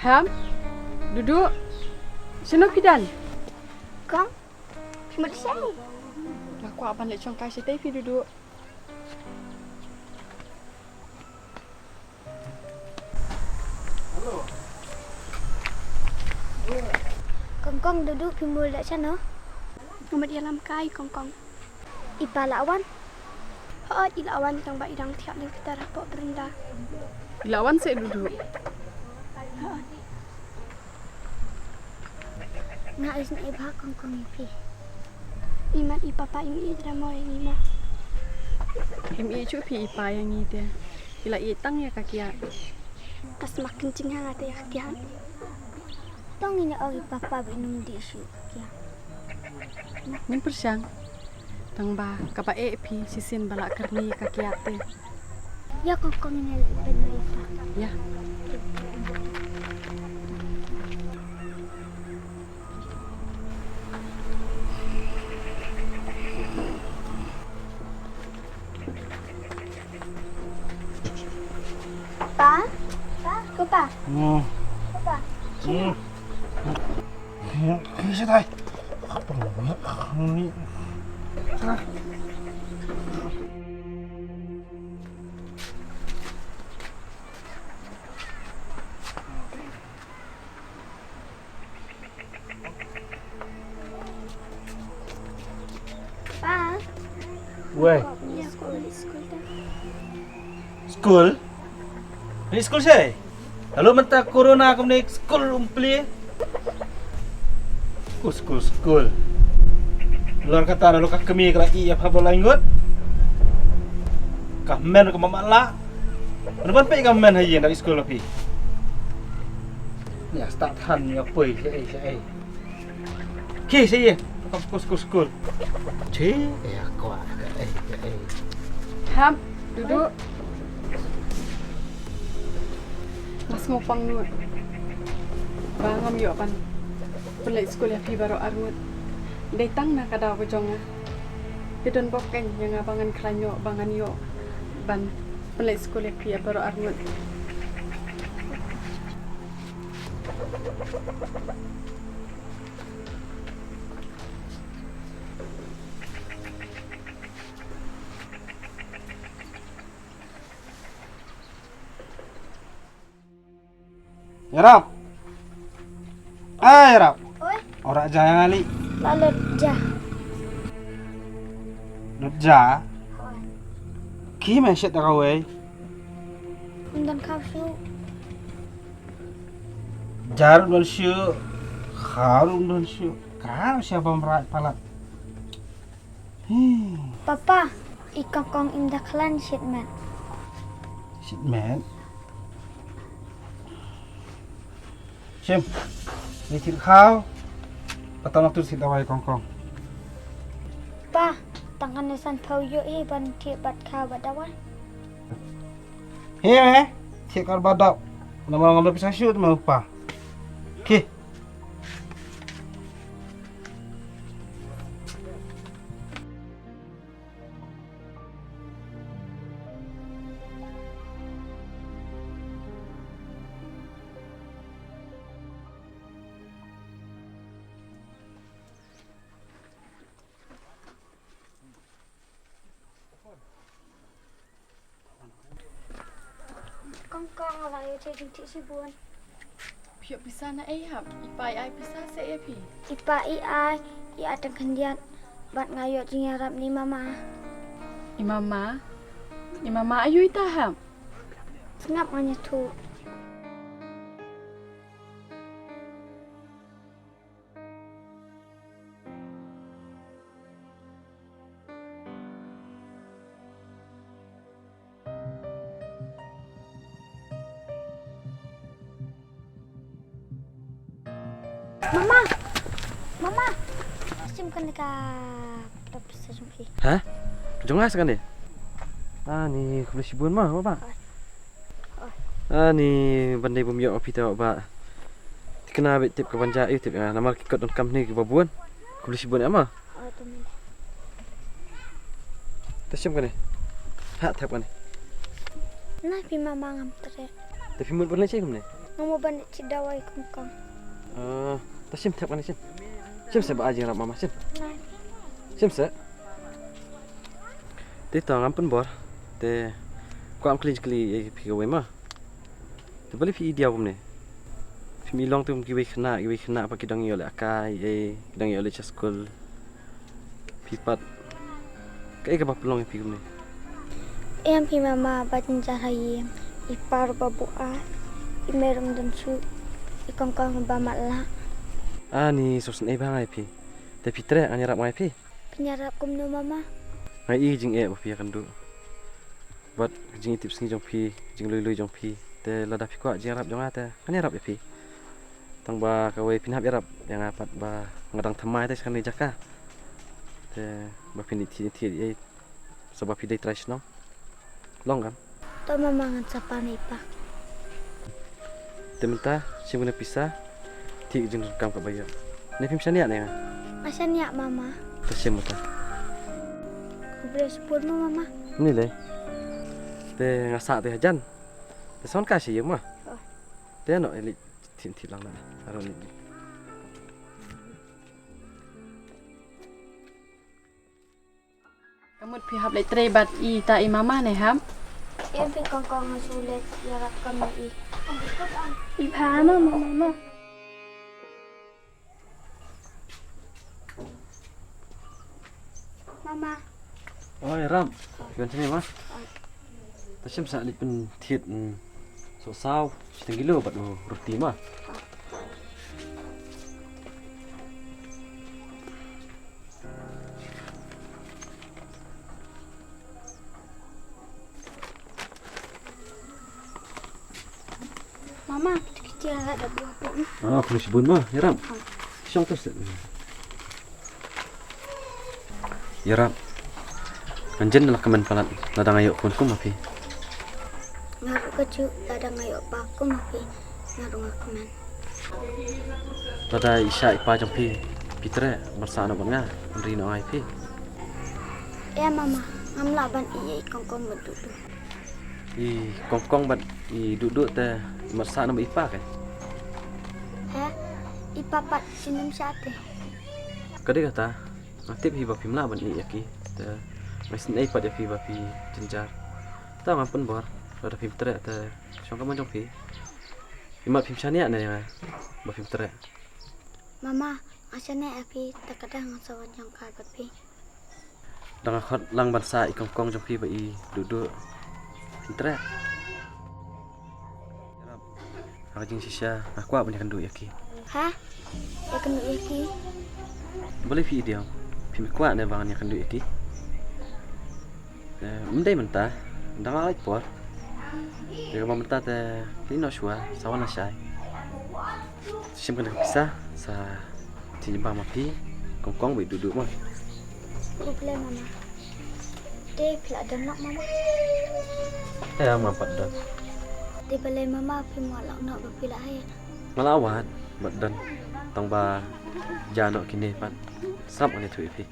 Ham, duduk. Sino pidan? Kong, cuma di sini. Aku akan lek congkai si Tevi duduk. Kong duduk pimbul dak sana. Umat dalam kai kong. Ipa lawan. Ilawan tang ba idang tiap ning kita rapok berenda. Ilawan saya duduk. Nga is na iba kong ipi. Iman ipapa imi drama yang ima. Imi cu pi ipa yang ni dia. Ila itang ya kakia. Kas makin cinghang ate ya kian. Tong ina ori papa binum di su. Ya. Min persyang. Tang ba kapa pi sisin balak kerni kakia te. Ya kong ina benar ipa. Ya. Pa? Ko pa? Hmm. Ko pa? Bisa tay. Apa ni? Pa? Weh, Ya school dah. school? Ni school saya. Lalu mentah corona aku ni school umpli. School. Luar kata lalu kah kami kena iya apa bola ingut. Kah men ke mamak lah. Kenapa pe kah men haji dari school api? Ya start han ya poi saya. Ki saya. School. Cih, ya kuat. Ham, duduk. Mas ngopang nu. Bangam yo pan. Pelai sekolah pi baru armut. Datang na kada ko jonga. Pidon bokeng yang abangan kranyo bangan yo. Ban pelai sekolah pi baru armut. Yarap. Yarap. Oi, Ora jangan ali. lalu jah. Nutja. Ki men shit ka we. Undan kau su. Jarum don syu. Harum don syu. Kau siapa merat palat. Papa, ikang kong indah klan shit man. Shit man. Sim. Ni cil kau. Patang tu sit awai kongkong. Pa, tangan nesan pau yo ban tiap bat kau badawan. He. Cik kar badap. Nama ngambil pisah shoot mau pa. Ki. Kong ala yo jadi si buan. Pio bisa na ham. Ipai ai bisa saya pi. Ipa ai ada kendian bat ngayo jingarap ni mama. Imama ayu ita ham. Ngap nganya tu. Mama. Simpan dekat tapi sejumpi. Hah? Jelas kan dia? Ni kulit sibun mah, Pak. Ni bandai bumyo api tahu, Pak. Kena ambil tip ke banjak tip nama kikot dan company ke babuan. Kulit sibun apa? Oh, tu ni. Tersiam kan ni? Hak tap kan ni? Nah, pi mama ngam tere. Tapi mun pernah cek kan ni? Ngamu ban cik dawai kongkong. Ta sim tiap kan sim. Sim se ba ajing rap mama sim. Nai. Sim se. Te tang ampun bor. Te ko am kli pi ga we ma. Te bali pi dia bom ne. Pi mi long tu ki we khna pa ki dang yo le akai dang yo le cha school. Pi pat. Kai ka ba pelong pi gum ne. Em pi mama batin jahai ipar babu a. Imerum dan su. Ikongkong ba matla. Ni sosen e ba ngai pi. Te pi tre an rap ngai pi. Penyarap kum no mama. Ngai i jing e ba pi kan du. Bat jing tips ni jong pi, jing lui jong pi. Te lada pi kwa jing rap jong ate. Kan rap pi. Tang ba ka we pinap rap yang apat ba ngadang thamai te kan jaka. Te ba pin ti e sebab pi dai trash no. Long kan. To mama ngan sapani pa. Te menta sim guna pisah. Ti jing rekam ka bayo. Ne pim sania ne. Masa niak mama. Te sim mata. Boleh sepur no mama. Ni le. Te ngasa te hajan. Te son ka si ma. Te no eli tin lang na. Aro ni. Kamu pihak le tre bat I ta I mama ne ham. Em pi kongkong sulit yarap kami i. Iba mama. Mama. Oi ram. Gan sini ma. Ta sim sa li pen thiet so sao. Setengah kilo bat roti ma. Mama, kecil ada buah pun. Aku si bun ma, ya ram. Siang tu set. Ya ram. Anjen nak kemen palat. Ladang ayo pun kum api. Ngaru kecil ada ngayo pakum api. Ngaru ngakuman. Lada isya ipa jampi. Pitre bersana banga. Rino ai pi. Ya mama, ngamla ban iya kongkong berdudu. I kongkong bat I duduk te bersana ipa kan. Ipapat sinum sate. Kade kata. Aktif hi bapi mla ban I yaki. Te mesin ai pada pi bapi jenjar. Ta ngampun bor. Lada pi pitre te siang kaman jampi. Imat pim sania ne ya. Bapi pitre. Mama, asalnya api terkadang sawan yang kaget pi. Dang khot lang bansa I kongkong jampi ba I duduk. Pitre. Aku jing sisa, aku apa ni kan duit yaki. Hah? Ya kena iki. Boleh pi dia. Pi kuat ne bang ni kan duit yaki. Mendai mentah, dang alai por. Dia mau mentah te lino shua, sawan asai. Sim kan bisa sa timbang mapi, kongkong bai duduk mah. Boleh mama. Dia pila ada nak mama. Mampat dah. Dia boleh mama api malak nak berpila hai. Malawat, badan tang ba jano kini pat. Sap ni tu ipi.